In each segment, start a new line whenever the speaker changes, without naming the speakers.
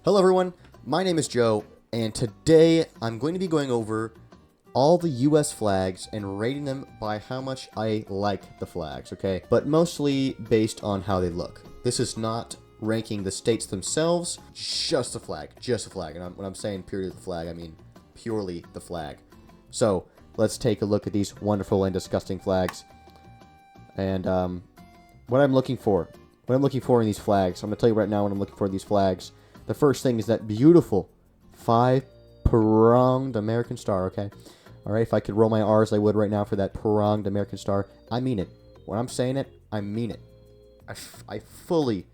Hello everyone, my name is Joe, and today I'm going to be going over all the US flags and rating them by how much I like the flags, okay? But mostly based on how they look. This is not ranking the states themselves, just the flag, And when I'm saying purely the flag, I mean purely the flag. So, let's take a look at these wonderful and disgusting flags. And what I'm looking for in these flags, I'm going to tell you right now what I'm looking for in these flags. The first thing is that beautiful 5-pronged American star, okay? Alright, if I could roll my R's, I would right now for that pronged American star. I mean it. When I'm saying it, I mean it. I fully,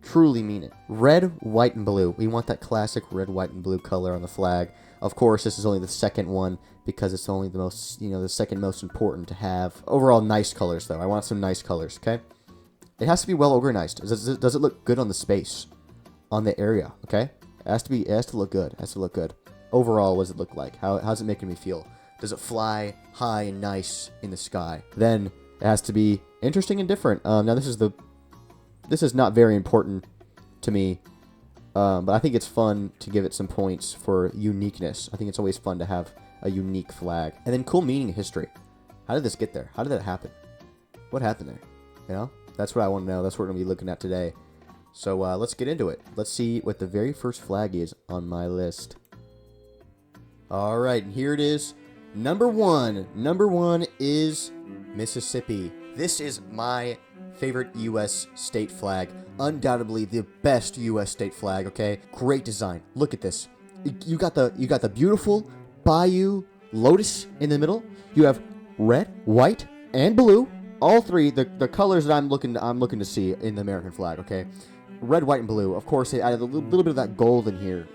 truly mean it. Red, white, and blue. We want that classic red, white, and blue color on the flag. Of course, this is only the second one because it's only the most, the second most important to have. Overall, nice colors, though. I want some nice colors, okay? It has to be well organized. Does it look good on the space? On the area, okay? It has to look good. Overall, what does it look like? How's it making me feel? Does it fly high and nice in the sky? Then it has to be interesting and different. Now this is not very important to me, but I think it's fun to give it some points for uniqueness. I think it's always fun to have a unique flag. And then cool meaning and history. How did this get there? How did that happen? What happened there? That's what I want to know. That's what we're going to be looking at today. So let's get into it. Let's see what the very first flag is on my list. Alright, and here it is. Number one. Number one is Mississippi. This is my favorite U.S. state flag. Undoubtedly the best U.S. state flag, okay? Great design. Look at this. You got the beautiful Bayou Lotus in the middle. You have red, white, and blue. All three, the colors that I'm looking to see in the American flag, okay? Red, white, and blue. Of course, they added a little bit of that gold in here.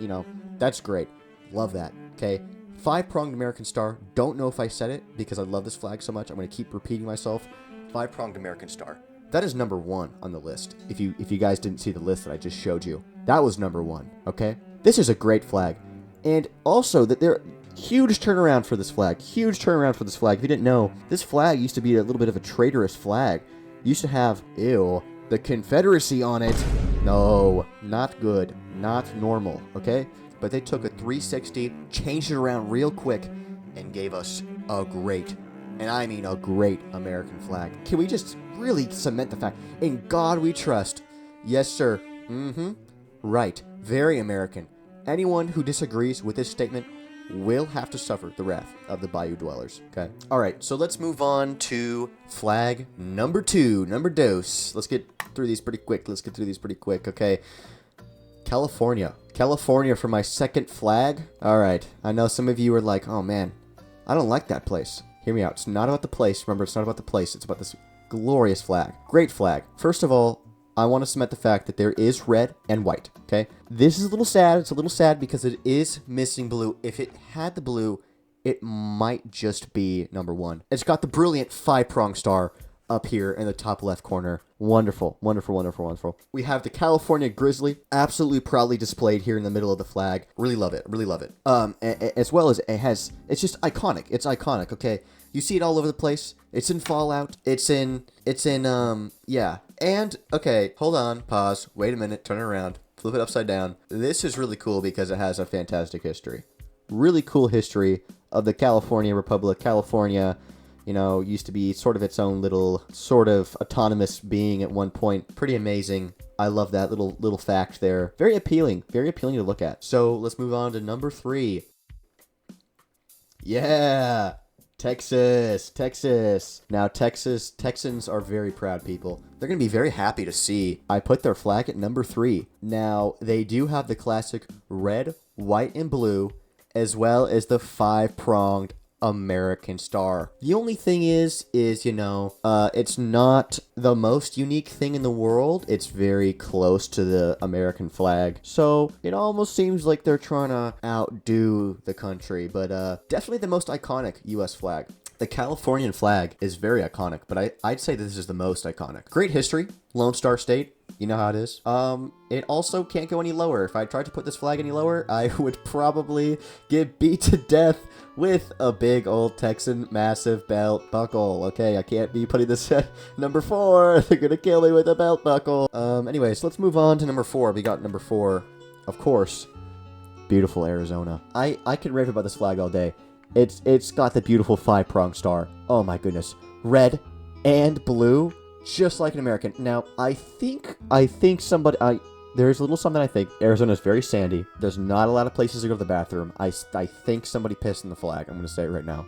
That's great. Love that. Okay. 5-pronged American star. Don't know if I said it because I love this flag so much. I'm going to keep repeating myself. 5-pronged American star. That is number one on the list. If you guys didn't see the list that I just showed you, that was number one. Okay. This is a great flag, and also that there huge turnaround for this flag. Huge turnaround for this flag. If you didn't know, this flag used to be a little bit of a traitorous flag. It used to have the Confederacy on it. No, not good. Not normal, okay? But they took a 360, changed it around real quick, and gave us a great, and I mean a great American flag. Can we just really cement the fact? In God we trust. Yes, sir. Right. Very American. Anyone who disagrees with this statement will have to suffer the wrath of the Bayou Dwellers, okay? Alright, so let's move on to flag number two, number dos. Let's get through these pretty quick, okay? California for my second flag. Alright, I know some of you are like, oh man, I don't like that place. Hear me out, it's not about the place. Remember, it's not about the place, it's about this glorious flag. Great flag. First of all, I want to cement the fact that there is red and white, okay? This is a little sad. It's a little sad because it is missing blue. If it had the blue, it might just be number one. It's got the brilliant 5-prong star up here in the top left corner. Wonderful. We have the California Grizzly, absolutely proudly displayed here in the middle of the flag. Really love it. As well as it's just iconic. It's iconic, okay? You see it all over the place. It's in Fallout. Yeah. And, okay, hold on, pause, wait a minute, turn it around, flip it upside down. This is really cool because it has a fantastic history. Really cool history of the California Republic. California, used to be sort of its own little, sort of autonomous being at one point. Pretty amazing. I love that little fact there. Very appealing to look at. So, let's move on to number 3. Yeah! Texas. Now, Texans are very proud people. They're going to be very happy to see I put their flag at number 3. Now, they do have the classic red, white, and blue, as well as the 5-pronged American star. The only thing is, it's not the most unique thing in the world. It's very close to the American flag. So, it almost seems like they're trying to outdo the country, but definitely the most iconic U.S. flag. The Californian flag is very iconic, but I'd say this is the most iconic. Great history, Lone Star State. You know how it is. It also can't go any lower. If I tried to put this flag any lower, I would probably get beat to death with a big old Texan massive belt buckle. Okay, I can't be putting this at number 4. They're gonna kill me with a belt buckle. Anyways, let's move on to number 4. We got number 4. of course, beautiful Arizona. I can rave about this flag all day. It's got the beautiful 5-pronged star. Oh my goodness. Red and blue, just like an American. Now, I think somebody... There's a little something I think. Arizona is very sandy. There's not a lot of places to go to the bathroom. I think somebody pissed in the flag. I'm going to say it right now.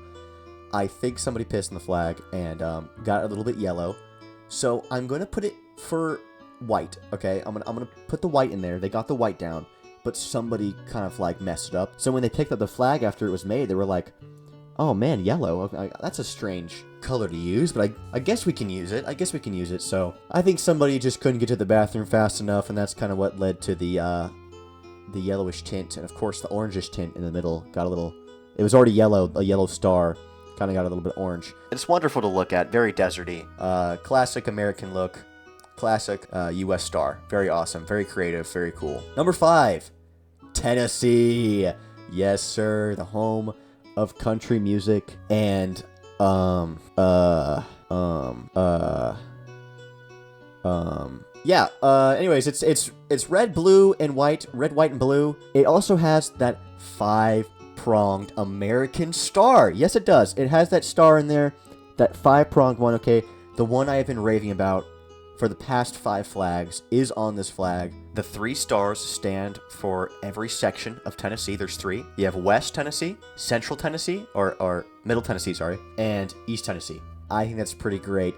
I think somebody pissed in the flag and got a little bit yellow. So I'm going to put it for white, okay? I'm gonna put the white in there. They got the white down, but somebody kind of like messed it up. So when they picked up the flag after it was made, they were like, oh man, yellow. That's a strange color to use, but I guess we can use it. So I think somebody just couldn't get to the bathroom fast enough, and that's kind of what led to the yellowish tint. And of course, the orangish tint in the middle got a little... It was already yellow, a yellow star. Kind of got a little bit orange. It's wonderful to look at. Very deserty. Classic American look. Classic U.S. star. Very awesome. Very creative. Very cool. Number 5. Tennessee. Yes, sir. The home of country music and yeah. Anyways, it's red, blue, and white. Red, white, and blue. It also has that 5-pronged American star. Yes, it does. It has that star in there. That 5-pronged one. Okay, the one I have been raving about for the past 5 flags is on this flag. The 3 stars stand for every section of Tennessee. There's 3. You have West Tennessee, Central Tennessee, or Middle Tennessee, sorry, and East Tennessee. I think that's pretty great.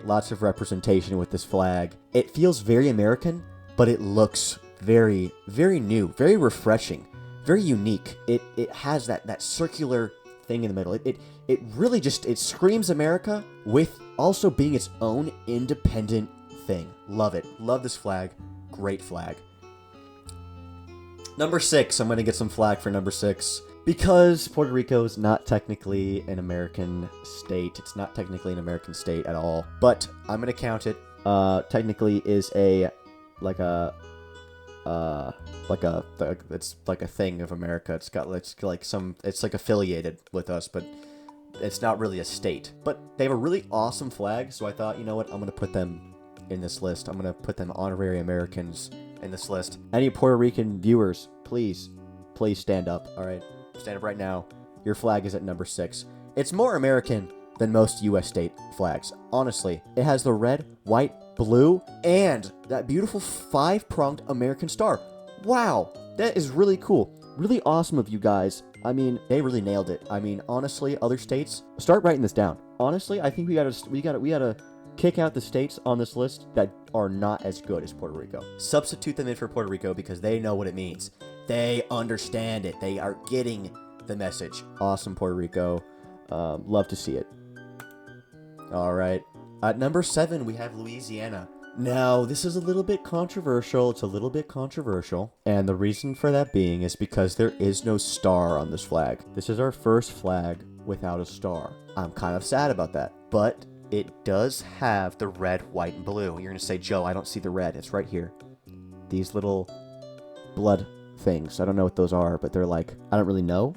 Lots of representation with this flag. It feels very American, but it looks very, very new, very refreshing, very unique. It has that circular thing in the middle. It really just, it screams America with also being its own independent thing. Love it. Love this flag. Great flag. Number 6. I'm going to get some flag for number 6. Because Puerto Rico is not technically an American state. It's not technically an American state at all. But I'm going to count it. Technically is it's like a thing of America. It's like affiliated with us, but it's not really a state. But they have a really awesome flag, so I thought, you know what, I'm going to put them in this list. I'm going to put them honorary Americans in this list. Any Puerto Rican viewers, please stand up, all right? Stand up right now. Your flag is at number 6. It's more American than most U.S. state flags. Honestly, it has the red, white, blue, and that beautiful 5-pronged American star. Wow, that is really cool. Really awesome of you guys. I mean, they really nailed it. I mean, honestly, other states, start writing this down. Honestly, I think we gotta kick out the states on this list that are not as good as Puerto Rico. Substitute them in for Puerto Rico because they know what it means. They understand it. They are getting the message. Awesome, Puerto Rico. Love to see it. All right. At number 7, we have Louisiana. Now, this is a little bit controversial. It's a little bit controversial. And the reason for that being is because there is no star on this flag. This is our first flag without a star. I'm kind of sad about that. But it does have the red, white, and blue. You're going to say, Joe, I don't see the red. It's right here. These little blood things. I don't know what those are, but they're like, I don't really know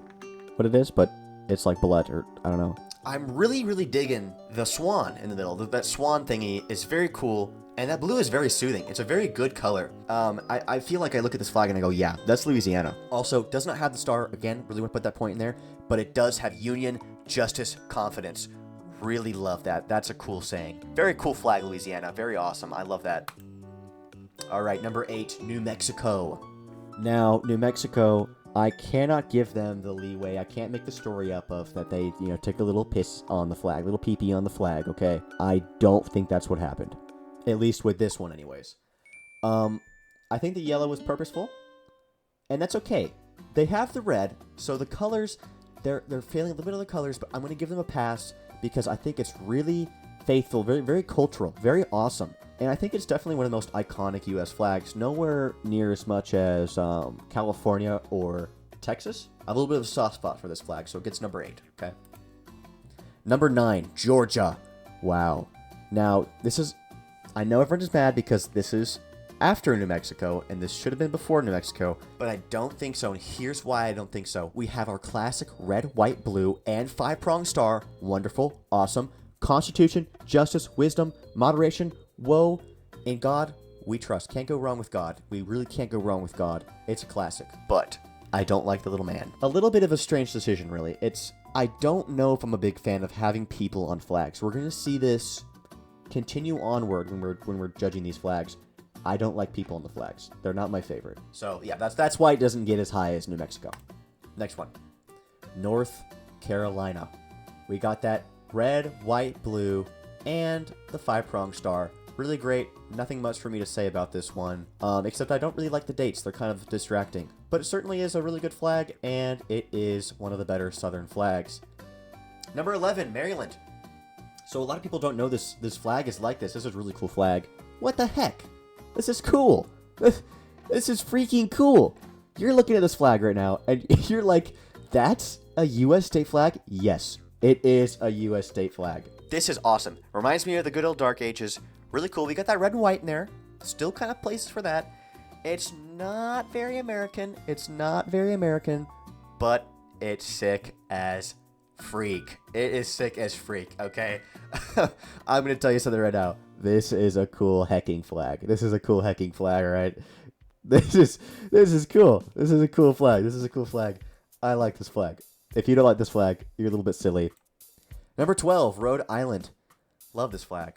what it is, but it's like blood, or I don't know. I'm really, really digging the swan in the middle. That swan thingy is very cool, and that blue is very soothing. It's a very good color. I feel like I look at this flag and I go, yeah, that's Louisiana. Also, does not have the star. Again, really want to put that point in there, but it does have union, justice, confidence. Really love that. That's a cool saying. Very cool flag, Louisiana. Very awesome. I love that. All right, number 8, New Mexico. Now, New Mexico, I cannot give them the leeway. I can't make the story up of that they, took a little piss on the flag, little pee-pee on the flag, okay? I don't think that's what happened. At least with this one, anyways. I think the yellow was purposeful, and that's okay. They have the red, so the colors, they're failing a little bit of the colors, but I'm going to give them a pass because I think it's really faithful, very, very cultural, very awesome. And I think it's definitely one of the most iconic U.S. flags. Nowhere near as much as California or Texas. I have a little bit of a soft spot for this flag, so it gets number 8, okay? Number 9, Georgia. Wow. Now, this is... I know everyone is mad because this is after New Mexico, and this should have been before New Mexico, but I don't think so, and here's why I don't think so. We have our classic red, white, blue, and 5-pronged star. Wonderful. Awesome. Constitution, justice, wisdom, moderation, woe, in God, We trust. Can't go wrong with God. We really can't go wrong with God. It's a classic. But I don't like the little man. A little bit of a strange decision, really. I don't know if I'm a big fan of having people on flags. We're going to see this continue onward when we're judging these flags. I don't like people on the flags. They're not my favorite. So, yeah, that's why it doesn't get as high as New Mexico. Next one. North Carolina. We got that red, white, blue, and the 5-prong star. Really great. Nothing much for me to say about this one, except I don't really like the dates. They're kind of distracting. But it certainly is a really good flag, and it is one of the better Southern flags. Number 11, Maryland. So a lot of people don't know this flag is like this. This is a really cool flag. What the heck? This is cool. This is freaking cool. You're looking at this flag right now, and you're like, that's a U.S. state flag? Yes, it is a U.S. state flag. This is awesome. Reminds me of the good old Dark Ages. Really cool. We got that red and white in there. Still kind of places for that. It's not very American. But it's sick as freak. It is sick as freak, okay? I'm going to tell you something right now. This is a cool hecking flag. All right? This is cool. This is a cool flag. I like this flag. If you don't like this flag, you're a little bit silly. Number 12, Rhode Island. Love this flag.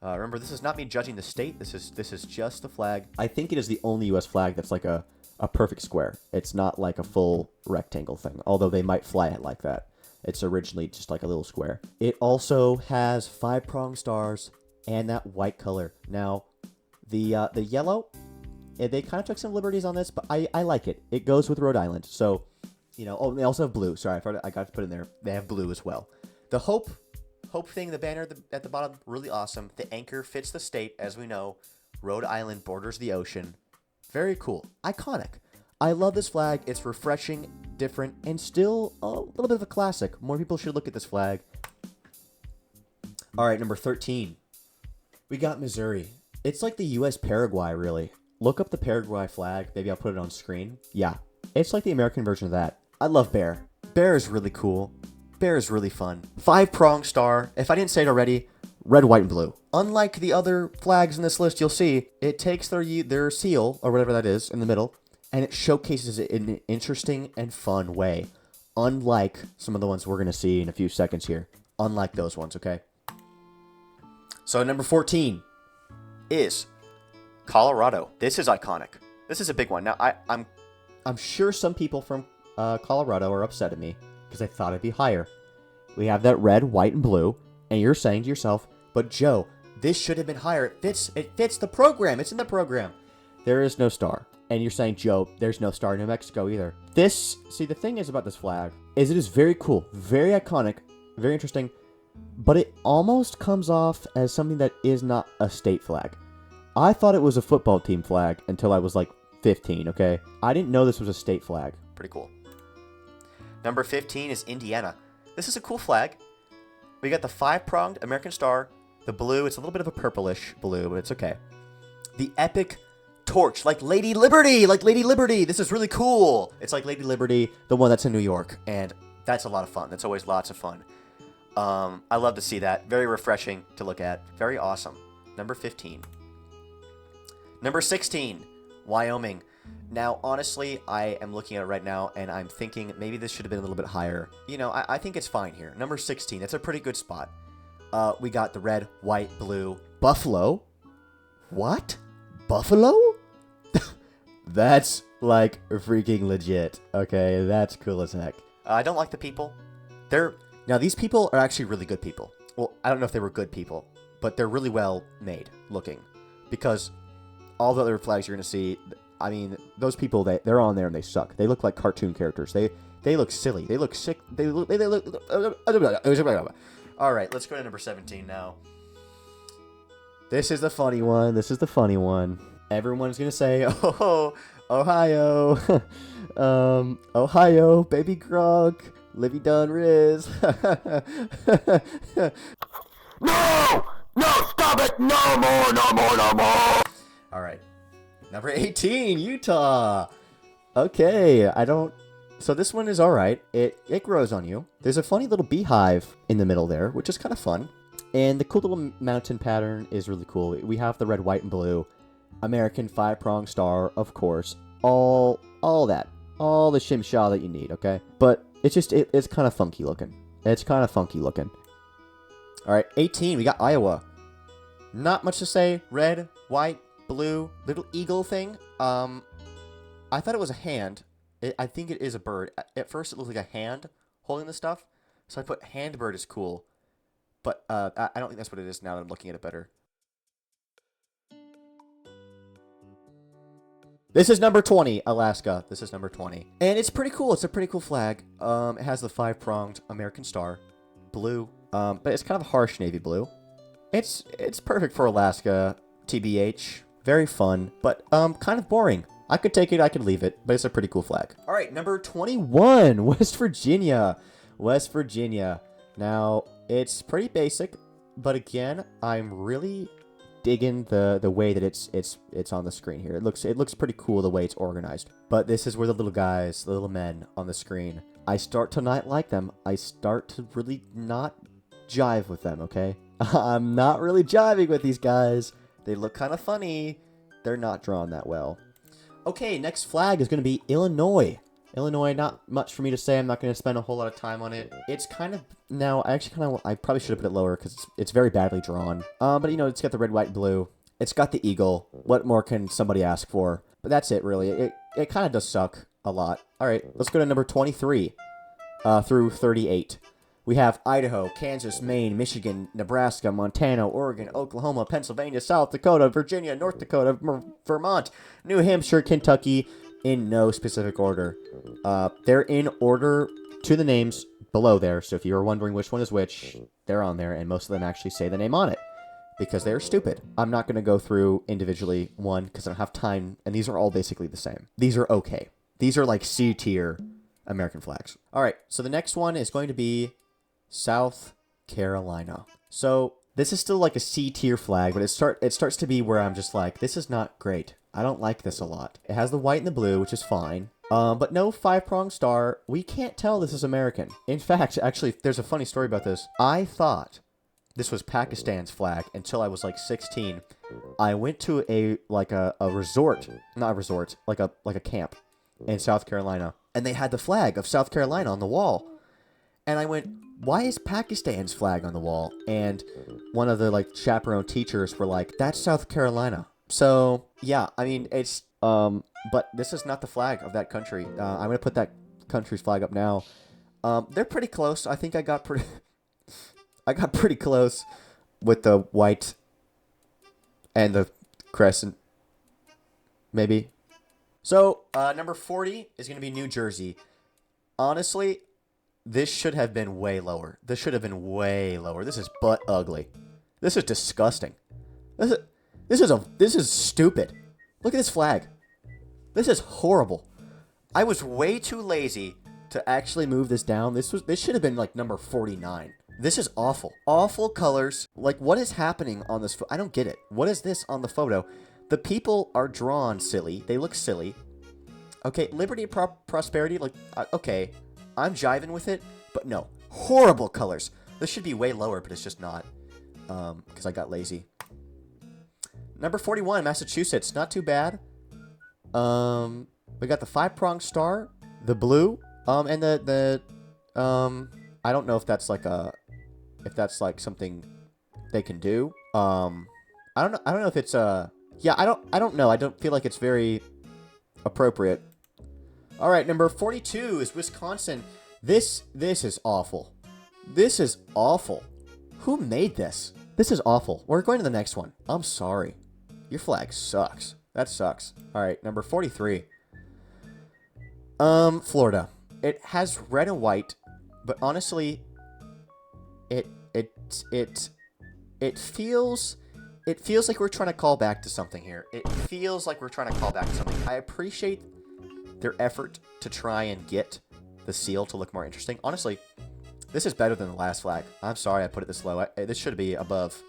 Remember, this is not me judging the state. This is just the flag. I think it is the only U.S. flag that's like a perfect square. It's not like a full rectangle thing, although they might fly it like that. It's originally just like a little square. It also has 5-prong stars and that white color. Now, the yellow, they kind of took some liberties on this, but I like it. It goes with Rhode Island. So, you know, they also have blue. Sorry, I got to put in there. They have blue as well. The Hope thing, the banner at the bottom, really awesome. The anchor fits the state, as we know. Rhode Island borders the ocean. Very cool. Iconic. I love this flag. It's refreshing, different, and still a little bit of a classic. More people should look at this flag. All right, number 13. We got Missouri. It's like the U.S. Paraguay, really. Look up the Paraguay flag. Maybe I'll put it on screen. Yeah, it's like the American version of that. I love Bear. Bear is really cool. Bear is really fun. 5-prong star. If I didn't say it already, red, white, and blue. Unlike the other flags in this list, you'll see it takes their seal, or whatever that is, in the middle, and it showcases it in an interesting and fun way. Unlike some of the ones we're going to see in a few seconds here. Unlike those ones, okay? So number 14 is Colorado. This is iconic. This is a big one. Now, I'm sure some people from Colorado are upset at me because I thought it'd be higher. We have that red, white, and blue, and you're saying to yourself, but Joe, this should have been higher. It fits the program. It's in the program. There is no star. And you're saying, Joe, there's no star in New Mexico either. The thing is about this flag is it is very cool, very iconic, very interesting, but it almost comes off as something that is not a state flag. I thought it was a football team flag until I was like 15, okay? I didn't know this was a state flag. Pretty cool. Number 15 is Indiana. This is a cool flag. We got the 5-pronged American star, the blue. It's a little bit of a purplish blue, but it's okay. The epic torch, like Lady Liberty. This is really cool. It's like Lady Liberty, the one that's in New York, and that's a lot of fun. That's always lots of fun. I love to see that. Very refreshing to look at. Very awesome. Number 15. Number 16, Wyoming. Now, honestly, I am looking at it right now, and I'm thinking maybe this should have been a little bit higher. You know, I think it's fine here. Number 16, that's a pretty good spot. We got the red, white, blue. Buffalo? What? Buffalo? That's, like, freaking legit. Okay, that's cool as heck. I don't like the people. Now, these people are actually really good people. Well, I don't know if they were good people, but they're really well made looking. Because all the other flags you're going to see, I mean, those people, they're on there and they suck. They look like cartoon characters. They look silly. They look sick. They look... All right, let's go to number 17 now. This is the funny one. Everyone's going to say, oh, Ohio. Ohio, baby Gronk. Livy Dunn Riz. No, stop it. No more. All right. Number 18, Utah. Okay, so this one is all right. It grows on you. There's a funny little beehive in the middle there, which is kind of fun. And the cool little mountain pattern is really cool. We have the red, white, and blue. American 5-pronged star, of course. All that. All the shimshaw that you need, okay? But it's just, it's kind of funky looking. It's kind of funky looking. Alright, 18, we got Iowa. Not much to say. Red, white, blue, little eagle thing. I thought it was a hand. I think it is a bird. At first, it looked like a hand holding the stuff. So I put hand bird is cool. But I don't think that's what it is now that I'm looking at it better. This is number 20, Alaska. This is number 20. And it's pretty cool. It's a pretty cool flag. It has the 5-pronged American star. Blue. But it's kind of harsh navy blue. It's perfect for Alaska, TBH. Very fun, but kind of boring. I could take it, I could leave it, but it's a pretty cool flag. All right, number 21, West Virginia. West Virginia. Now, it's pretty basic, but again, I'm really digging the way that it's on the screen here. It looks pretty cool the way it's organized. But this is where the little guys, the little men on the screen, I start to not like them. I start to really not jive with them, okay? I'm not really jiving with these guys. They look kind of funny. They're not drawn that well. Okay, next flag is going to be Illinois. Illinois, not much for me to say. I'm not going to spend a whole lot of time on it. It's kind of, now, I probably should have put it lower because it's very badly drawn. But, you know, it's got the red, white, blue. It's got the eagle. What more can somebody ask for? But that's it, really. It kind of does suck a lot. All right, let's go to number 23 through 38. We have Idaho, Kansas, Maine, Michigan, Nebraska, Montana, Oregon, Oklahoma, Pennsylvania, South Dakota, Virginia, North Dakota, Vermont, New Hampshire, Kentucky, in no specific order. They're in order to the names below there, so if you were wondering which one is which, they're on there, and most of them actually say the name on it, because they're stupid. I'm not going to go through individually one, because I don't have time, and these are all basically the same. These are okay. These are like C-tier American flags. All right, so the next one is going to be South Carolina. So this is still like a C-tier flag, but it starts to be where I'm just like, this is not great. I don't like this a lot. It has the white and the blue, which is fine. But no 5-pronged star. We can't tell this is American. In fact, actually, there's a funny story about this. I thought this was Pakistan's flag until I was like 16. I went to a resort, not a resort, like a camp in South Carolina, and they had the flag of South Carolina on the wall. And I went, why is Pakistan's flag on the wall? And one of the like chaperone teachers were like, that's South Carolina. So yeah, I mean, it's but this is not the flag of that country. I'm gonna put that country's flag up now. They're pretty close. I think I got pretty close with the white and the crescent, maybe. So number 40 is gonna be New Jersey. Honestly, this should have been way lower. This should have been way lower. This is butt ugly. This is disgusting. This is stupid. Look at this flag. This is horrible. I was way too lazy to actually move this down. This should have been like number 49. This is awful. Awful colors. Like, what is happening on this? I don't get it. What is this on the photo? The people are drawn silly. They look silly. Okay, liberty and prosperity. Like, okay. I'm jiving with it, but no. Horrible colors. This should be way lower, but it's just not. Because I got lazy. Number 41, Massachusetts. Not too bad. We got the 5-pronged star, the blue, and the I don't know if that's like something they can do. I don't know if it's yeah, I don't know. I don't feel like it's very appropriate. All right, number 42 is Wisconsin. This is awful. This is awful. Who made this? This is awful. We're going to the next one. I'm sorry. Your flag sucks. That sucks. All right, number 43. Florida. It has red and white, but honestly, it feels like we're trying to call back to something here. It feels like we're trying to call back to something. I appreciate their effort to try and get the seal to look more interesting. Honestly, this is better than the last flag. I'm sorry I put it this low. This should be above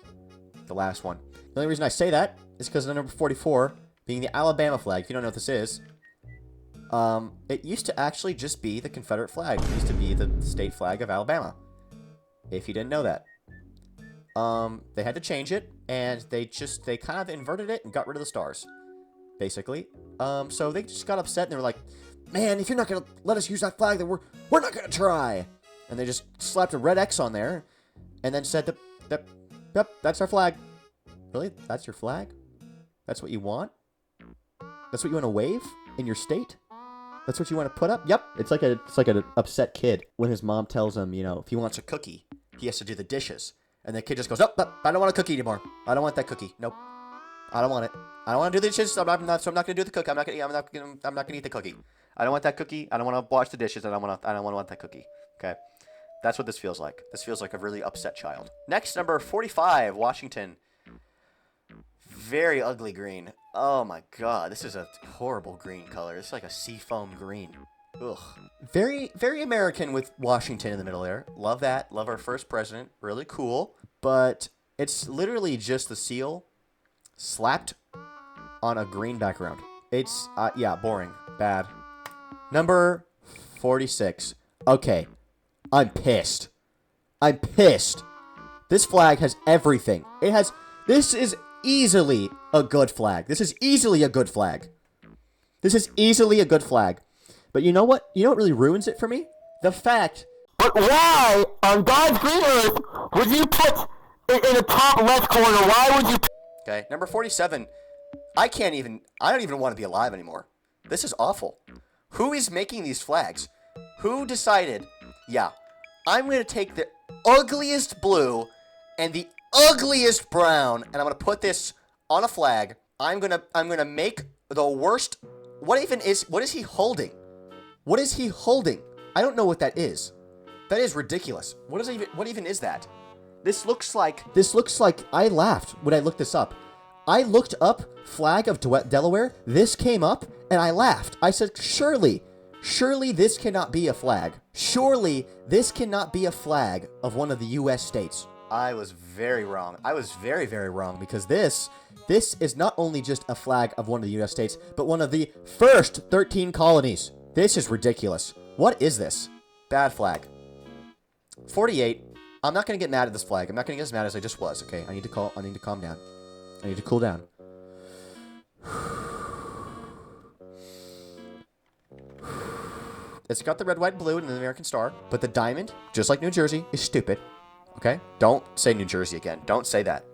the last one. The only reason I say that is because of the number 44 being the Alabama flag. If you don't know what this is, it used to actually just be the Confederate flag. It used to be the state flag of Alabama. If you didn't know that. they had to change it, and they kind of inverted it and got rid of the stars, basically. So they just got upset, and they were like, man, if you're not gonna let us use that flag, then we're not gonna try. And they just slapped a red X on there, and then said yep, that's our flag. Really? That's your flag? That's what you want? That's what you want to wave in your state? That's what you want to put up? Yep. It's like an upset kid when his mom tells him, if he wants a cookie, he has to do the dishes. And the kid just goes, nope, I don't want a cookie anymore. I don't want that cookie. Nope. I don't want it. I don't want to do the dishes, so I'm not going to do the cookie. I'm not going to eat the cookie. I don't want that cookie. I don't want to wash the dishes. I don't want that cookie. Okay? That's what this feels like. This feels like a really upset child. Next, number 45, Washington. Very ugly green. Oh my god, this is a horrible green color. It's like a seafoam green. Ugh. Very, very American with Washington in the middle there. Love that. Love our first president. Really cool. But it's literally just the seal slapped on a green background. It's, yeah, boring. Bad. Number 46. Okay. I'm pissed. I'm pissed. This flag has everything. This is easily a good flag. This is easily a good flag. This is easily a good flag. But you know what? You know what really ruins it for me? The fact.
But why on God's green earth would you put it in the top left corner? Why would you?
Okay, number 47. I don't even want to be alive anymore. This is awful. Who is making these flags? Who decided, yeah, I'm going to take the ugliest blue and the ugliest brown, and I'm going to put this on a flag. I'm going to make the worst. What is he holding? What is he holding? I don't know what that is. That is ridiculous. What even is that? This looks like I laughed when I looked this up. I looked up flag of Delaware. This came up and I laughed. I said, surely this cannot be a flag. Surely this cannot be a flag of one of the US states. I was very wrong. I was very, very wrong, because this is not only just a flag of one of the US states, but one of the first 13 colonies. This is ridiculous. What is this? Bad flag. 48. I'm not going to get mad at this flag. I'm not going to get as mad as I just was, okay? I need to calm down. I need to cool down. It's got the red, white, and blue and the American star, but the diamond, just like New Jersey, is stupid. Okay? Don't say New Jersey again. Don't say that.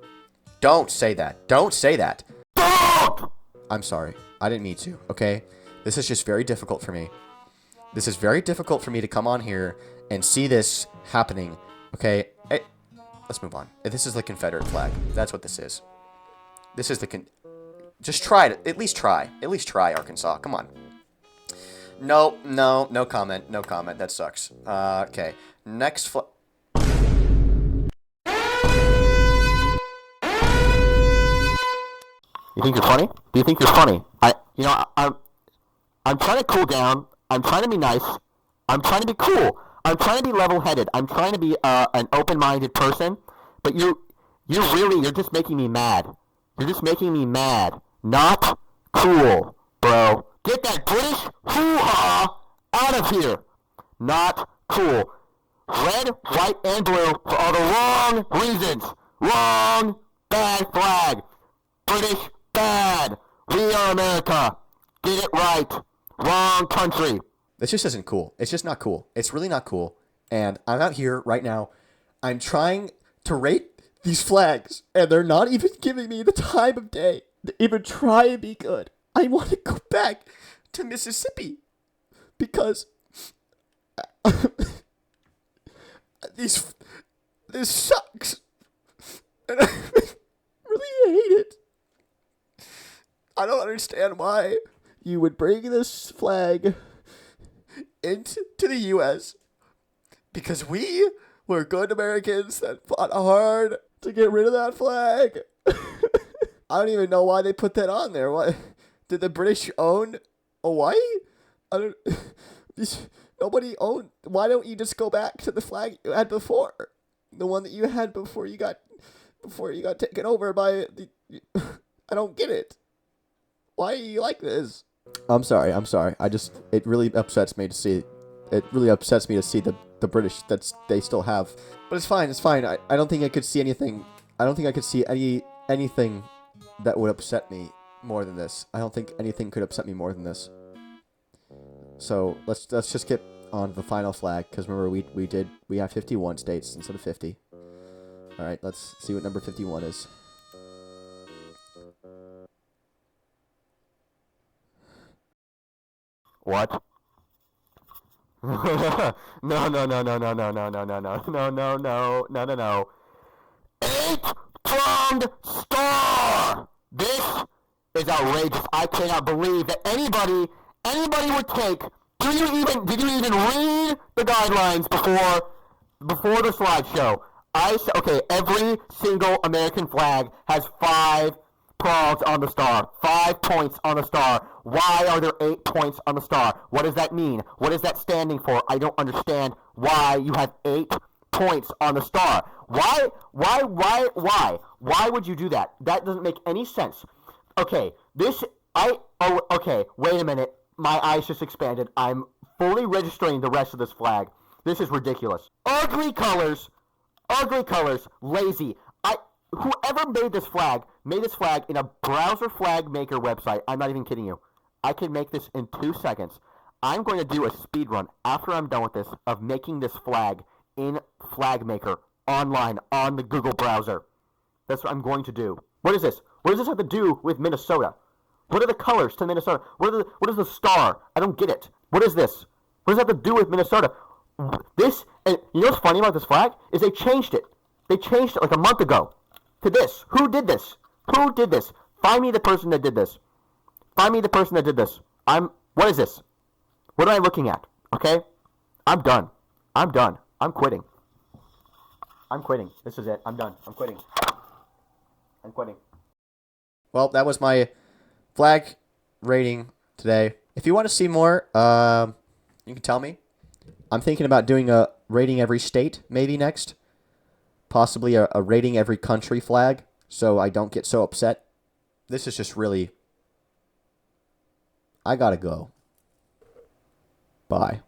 Don't say that. Don't say that. I'm sorry. I didn't mean to, okay? This is just very difficult for me. This is very difficult for me to come on here and see this happening, okay? Hey, let's move on. This is the Confederate flag. That's what this is. This is just try it. At least try. At least try, Arkansas. Come on. No comment. No comment. That sucks. Okay. Next flag.
You think you're funny? Do you think you're funny? I'm trying to cool down. I'm trying to be nice. I'm trying to be cool. I'm trying to be level-headed. I'm trying to be an open-minded person. But you're just making me mad. You're just making me mad. Not cool, bro. Get that British hoo-ha out of here. Not cool. Red, white, and blue for all the wrong reasons. Wrong, bad flag. British, bad. We are America. Get it right. Wrong country.
This just isn't cool. It's just not cool. It's really not cool. And I'm out here right now. I'm trying to rate these flags, and they're not even giving me the time of day to even try and be good. I want to go back to Mississippi because this sucks. And I really hate it. I don't understand why you would bring this flag into the U.S. because we were good Americans that fought hard to get rid of that flag. I don't even know why they put that on there. Why did the British own Hawaii? Nobody owned. Why don't you just go back to the flag you had before, the one that you had before you got taken over by the? I don't get it. Why are you like this? I'm sorry. It really upsets me to see it really upsets me to see the British that they still have. But it's fine. It's fine. I don't think I could see anything. I don't think I could see anything that would upset me more than this. I don't think anything could upset me more than this. So let's just get on the final flag, because remember we have 51 states instead of 50. All right, let's see what number 51 is.
What? No. Eight-pronged star! This is outrageous. I cannot believe that anybody would take. Did you even read the guidelines before the slideshow? Okay, every single American flag has 5 prongs on the star, 5 points on the star. Why are there 8 points on the star? What does that mean? What is that standing for? I don't understand why you have 8 points on the star. Why would you do that? That doesn't make any sense. Okay, okay, wait a minute. My eyes just expanded. I'm fully registering the rest of this flag. This is ridiculous. Ugly colors, lazy. Whoever made this flag in a browser flag maker website. I'm not even kidding you. I can make this in 2 seconds. I'm going to do a speed run after I'm done with this of making this flag in Flag Maker online on the Google browser. That's what I'm going to do. What is this? What does this have to do with Minnesota? What are the colors to Minnesota? What is the star? I don't get it. What is this? What does that have to do with Minnesota? This, and you know what's funny about this flag? Is they changed it. They changed it like a month ago to this. Who did this? Who did this? Find me the person that did this. Find me the person that did this. What is this? What am I looking at? Okay? I'm done. I'm quitting. This is it. I'm done. I'm quitting.
Well, that was my flag rating today. If you want to see more, you can tell me. I'm thinking about doing a rating every state maybe next. Possibly a rating every country flag, so I don't get so upset. This is just really... I gotta go. Bye.